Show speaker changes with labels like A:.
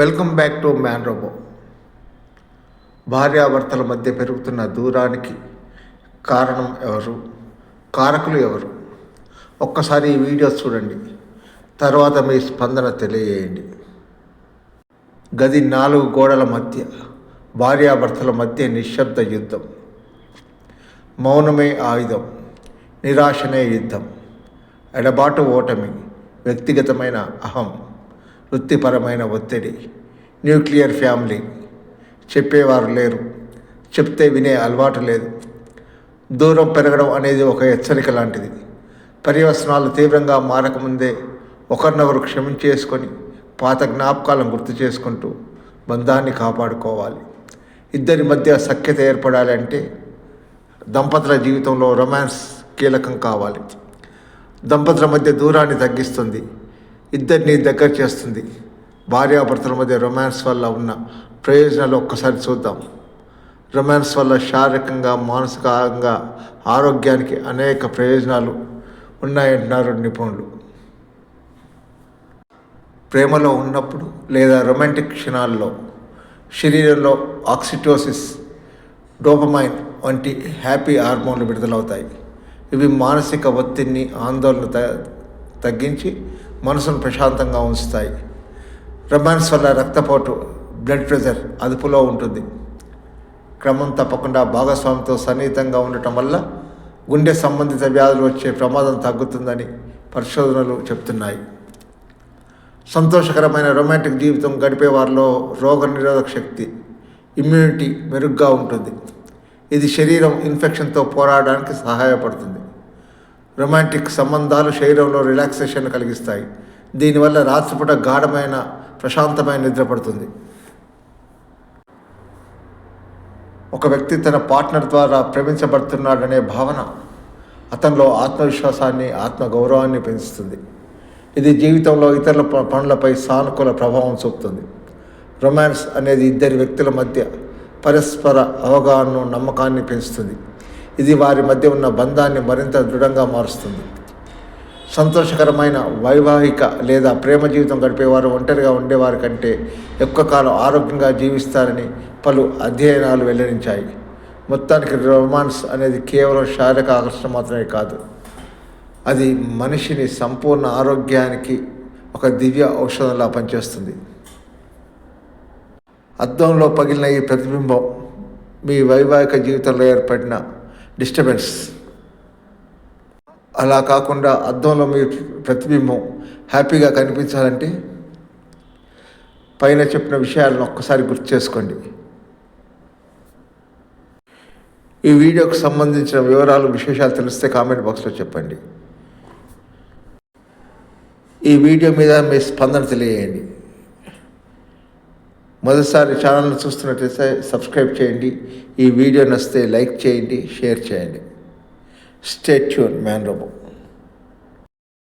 A: Welcome back to Man Robo. భార్యాభర్తల మధ్య పెరుగుతున్న దూరానికి కారణం ఎవరు, కారకులు ఎవరు? ఒక్కసారి ఈ వీడియో చూడండి, తర్వాత మీ స్పందన తెలియజేయండి. గది 4 గోడల మధ్య భార్యాభర్తల మధ్య నిశ్శబ్ద యుద్ధం. మౌనమే ఆయుధం, నిరాశనే యుద్ధం. ఎడబాటు ఓటమి, వ్యక్తిగతమైన అహం, వృత్తిపరమైన ఒత్తిడి, న్యూక్లియర్ ఫ్యామిలీ. చెప్పేవారు లేరు, చెప్తే వినే అలవాటు లేదు. దూరం పెరగడం అనేది ఒక హెచ్చరిక లాంటిది. పర్యవసనాలు తీవ్రంగా మారకముందే ఒకరినొకరు క్షమించేసుకొని పాత జ్ఞాపకాలను గుర్తు చేసుకుంటూ బంధాన్ని కాపాడుకోవాలి. ఇద్దరి మధ్య సఖ్యత ఏర్పడాలి అంటే దంపతుల జీవితంలో రొమాన్స్ కీలకం కావాలి. దంపతుల మధ్య దూరాన్ని తగ్గిస్తుంది, ఇద్దరిని దగ్గర చేస్తుంది. భార్యాభర్తల మధ్య రొమాన్స్ వల్ల ఉన్న ప్రయోజనాలు ఒక్కసారి చూద్దాం. రొమాన్స్ వల్ల శారీరకంగా, మానసికంగా ఆరోగ్యానికి అనేక ప్రయోజనాలు ఉన్నాయంటున్నారు నిపుణులు. ప్రేమలో ఉన్నప్పుడు లేదా రొమాంటిక్ క్షణాల్లో శరీరంలో ఆక్సిటోసిస్, డోపమైన్ వంటి హ్యాపీ హార్మోన్లు విడుదలవుతాయి. ఇవి మానసిక ఒత్తిడిని, ఆందోళన తగ్గించి మనసును ప్రశాంతంగా ఉంచుతాయి. రొమాన్స్ వల్ల రక్తపోటు, బ్లడ్ ప్రెషర్ అదుపులో ఉంటుంది. క్రమం తప్పకుండా భాగస్వామితో సన్నిహితంగా ఉండటం వల్ల గుండె సంబంధిత వ్యాధులు వచ్చే ప్రమాదం తగ్గుతుందని పరిశోధనలు చెప్తున్నాయి. సంతోషకరమైన రొమాంటిక్ జీవితం గడిపే వారిలో రోగనిరోధక శక్తి, ఇమ్యూనిటీ మెరుగ్గా ఉంటుంది. ఇది శరీరం ఇన్ఫెక్షన్తో పోరాడడానికి సహాయపడుతుంది. రొమాంటిక్ సంబంధాలు శరీరంలో రిలాక్సేషన్ కలిగిస్తాయి. దీనివల్ల రాత్రిపూట గాఢమైన, ప్రశాంతమైన నిద్ర పడుతుంది. ఒక వ్యక్తి తన పార్ట్నర్ ద్వారా ప్రేమించబడుతున్నాడనే భావన అతనిలో ఆత్మవిశ్వాసాన్ని, ఆత్మగౌరవాన్ని పెంచుతుంది. ఇది జీవితంలో ఇతరుల పనులపై సానుకూల ప్రభావం చూపుతుంది. రొమాన్స్ అనేది ఇద్దరి వ్యక్తుల మధ్య పరస్పర అవగాహనను, నమ్మకాన్ని పెంచుతుంది. ఇది వారి మధ్య ఉన్న బంధాన్ని మరింత దృఢంగా మారుస్తుంది. సంతోషకరమైన వైవాహిక లేదా ప్రేమ జీవితం గడిపేవారు ఒంటరిగా ఉండేవారి కంటే ఎక్కువ కాలం ఆరోగ్యంగా జీవిస్తారని పలు అధ్యయనాలు వెల్లడించాయి. మొత్తానికి రొమాన్స్ అనేది కేవలం శారీరక ఆకర్షణ మాత్రమే కాదు, అది మనిషిని సంపూర్ణ ఆరోగ్యానికి ఒక దివ్య ఔషధంలా పనిచేస్తుంది. అద్దంలో పగిలిన ఈ ప్రతిబింబం మీ వైవాహిక జీవితంలో ఏర్పడిన డిస్టర్బెన్స్. అలా కాకుండా అద్దంలో మీ ప్రతిబింబం హ్యాపీగా కనిపించాలంటే పైన చెప్పిన విషయాలను ఒక్కసారి గుర్తు చేసుకోండి. ఈ వీడియోకు సంబంధించిన వివరాలు, విశేషాలు తెలిస్తే కామెంట్ బాక్స్లో చెప్పండి. ఈ వీడియో మీద మీ స్పందన తెలియజేయండి. మొదటిసారి ఛానల్ను చూస్తున్నట్లయితే సబ్స్క్రైబ్ చేయండి. ఈ వీడియో నచ్చితే లైక్ చేయండి, షేర్ చేయండి. Stay tune Man robo.